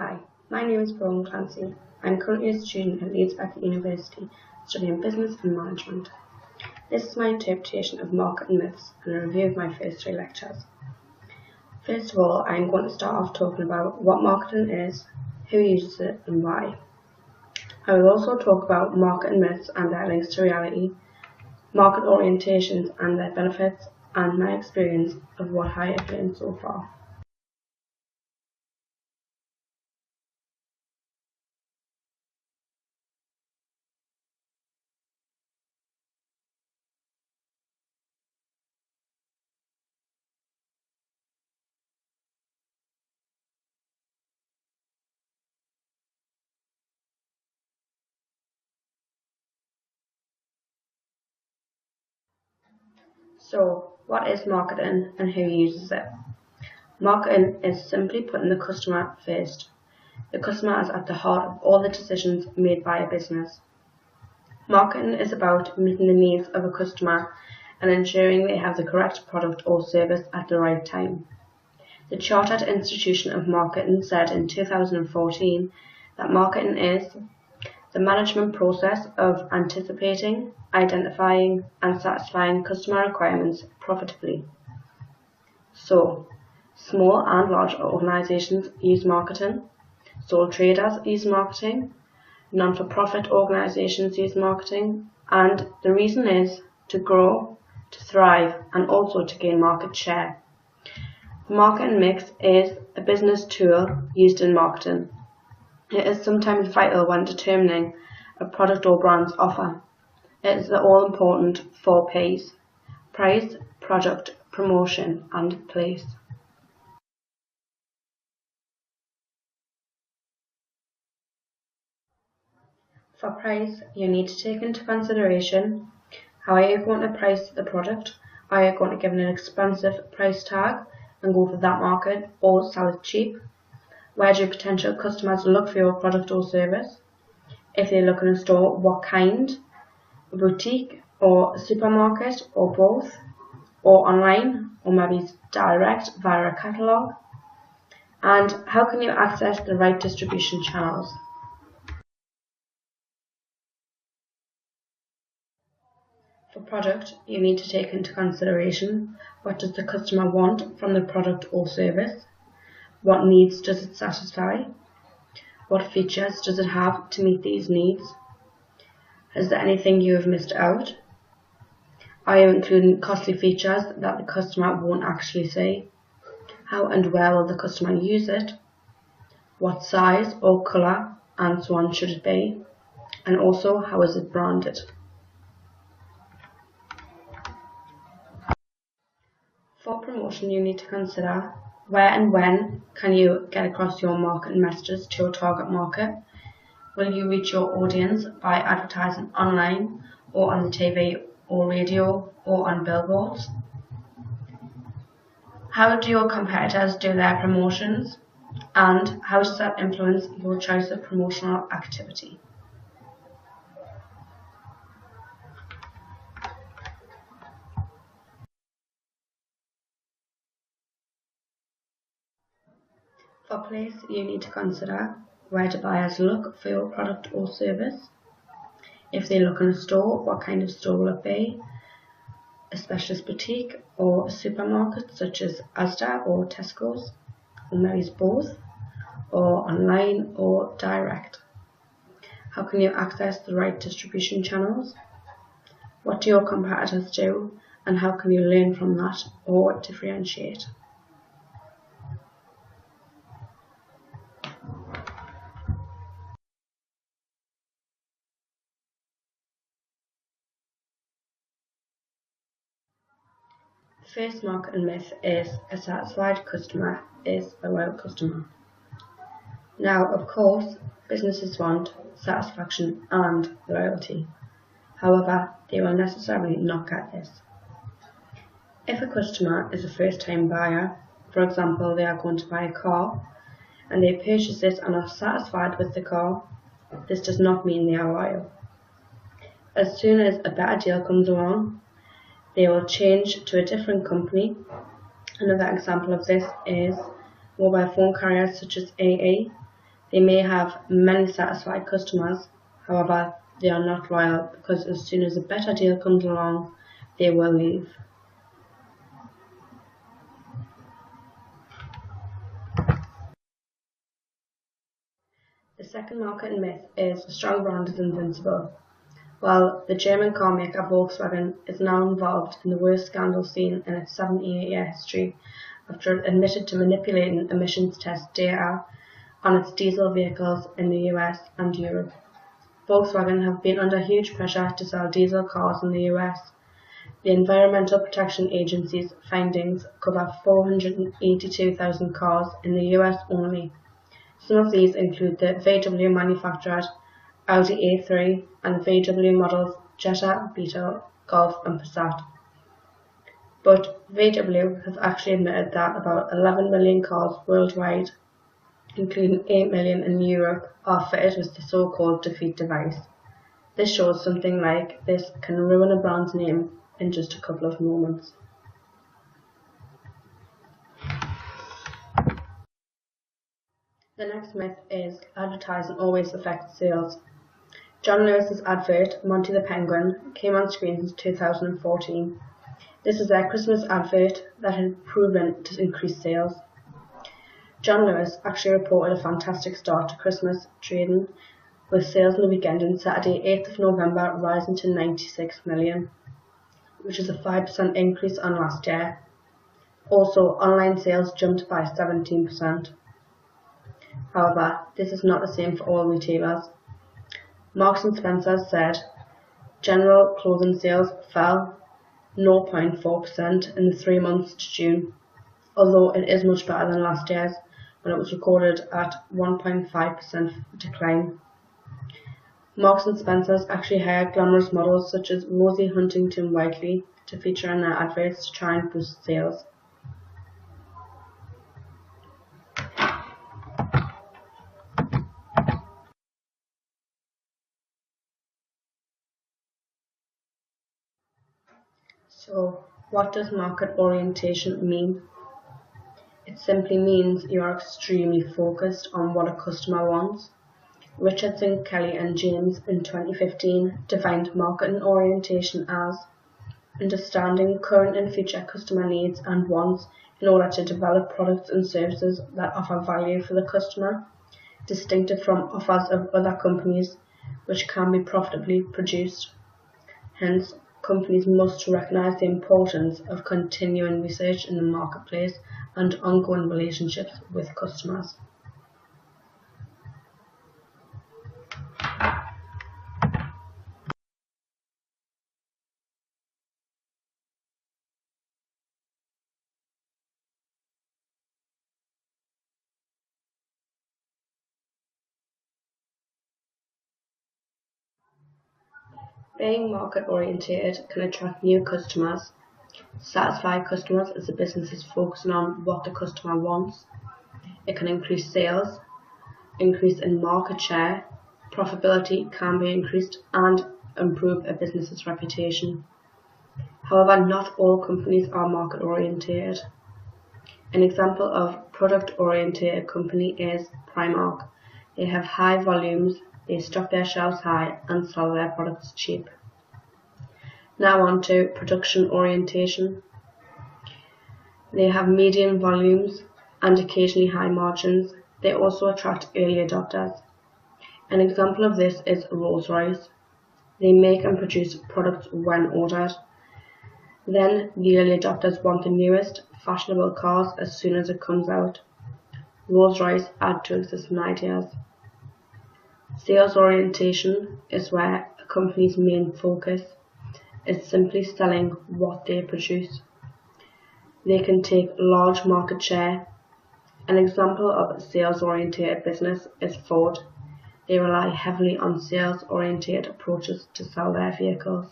Hi, my name is Brian Clancy. I'm currently a student at Leeds University studying Business and Management. This is my interpretation of marketing myths and a review of my first three lectures. First of all, I'm going to start off talking about what marketing is, who uses it and why. I will also talk about marketing myths and their links to reality, market orientations and their benefits, and my experience of what I have learned so far. So, what is marketing and who uses it? Marketing is simply putting the customer first. The customer is at the heart of all the decisions made by a business. Marketing is about meeting the needs of a customer and ensuring they have the correct product or service at the right time. The Chartered Institution of Marketing said in 2014 that marketing is the management process of anticipating, identifying, and satisfying customer requirements profitably. So, small and large organizations use marketing, sole traders use marketing, non-for-profit organizations use marketing, and the reason is to grow, to thrive, and also to gain market share. The marketing mix is a business tool used in marketing. It is sometimes vital when determining a product or brand's offer. It is the all-important 4 Ps: price, product, promotion, and place. For price, you need to take into consideration how are you going to price the product. Are you going to give it an expensive price tag and go for that market, or sell it cheap? Where do potential customers look for your product or service? If they look in a store, what kind? A boutique or a supermarket or both? Or online, or maybe direct via a catalogue? And how can you access the right distribution channels? For product, you need to take into consideration what does the customer want from the product or service? What needs does it satisfy? What features does it have to meet these needs? Is there anything you have missed out? Are you including costly features that the customer won't actually see? How and where will the customer use it? What size or colour and so on should it be? And also, how is it branded? For promotion, you need to consider where and when can you get across your marketing messages to your target market. Will you reach your audience by advertising online or on the TV or radio or on billboards? How do your competitors do their promotions? And how does that influence your choice of promotional activity? For place, you need to consider where do buyers look for your product or service. If they look in a store, what kind of store will it be? A specialist boutique or a supermarket such as Asda or Tesco's, or maybe both, or online or direct. How can you access the right distribution channels? What do your competitors do, and how can you learn from that or differentiate? The first marketing myth is a satisfied customer is a loyal customer. Now, of course, businesses want satisfaction and loyalty. However, they will necessarily not get this. If a customer is a first-time buyer, for example, they are going to buy a car, and they purchase it and are satisfied with the car, this does not mean they are loyal. As soon as a better deal comes along, they will change to a different company. Another example of this is mobile phone carriers such as AA. They may have many satisfied customers, however, they are not loyal because as soon as a better deal comes along, they will leave. The second marketing myth is a strong brand is invincible. Well, the German car maker Volkswagen is now involved in the worst scandal seen in its 78-year history after it admitted to manipulating emissions test data on its diesel vehicles in the US and Europe. Volkswagen have been under huge pressure to sell diesel cars in the US. The Environmental Protection Agency's findings cover 482,000 cars in the US only. Some of these include the VW manufactured Audi A3 and VW models Jetta, Beetle, Golf and Passat. But VW have actually admitted that about 11 million cars worldwide, including 8 million in Europe, are fitted with the so-called defeat device. This shows something like this can ruin a brand's name in just a couple of moments. The next myth is advertising always affects sales. John Lewis's advert, Monty the Penguin, came on screen since 2014. This is their Christmas advert that had proven to increase sales. John Lewis actually reported a fantastic start to Christmas trading, with sales on the weekend on Saturday 8th of November rising to 96 million, which is a 5% increase on last year. Also, online sales jumped by 17%. However, this is not the same for all retailers. Marks & Spencer said general clothing sales fell 0.4% in the 3 months to June, although it is much better than last year's when it was recorded at 1.5% decline. Marks & Spencer's actually hired glamorous models such as Rosie Huntington-Whiteley to feature in their adverts to try and boost sales. So, what does market orientation mean? It simply means you are extremely focused on what a customer wants. Richardson, Kelly and James in 2015 defined marketing orientation as understanding current and future customer needs and wants in order to develop products and services that offer value for the customer, distinctive from offers of other companies which can be profitably produced. Hence, companies must recognize the importance of continuing research in the marketplace and ongoing relationships with customers. Being market-oriented can attract new customers. Satisfied customers as the business is focusing on what the customer wants. It can increase sales, increase in market share, profitability can be increased and improve a business's reputation. However, not all companies are market-oriented. An example of product-oriented company is Primark. They have high volumes, they stock their shelves high and sell their products cheap. Now on to production orientation. They have medium volumes and occasionally high margins. They also attract early adopters. An example of this is Rolls-Royce. They make and produce products when ordered. Then the early adopters want the newest, fashionable cars as soon as it comes out. Rolls-Royce add to existing ideas. Sales orientation is where a company's main focus is simply selling what they produce. They can take large market share. An example of a sales-oriented business is Ford. They rely heavily on sales-oriented approaches to sell their vehicles.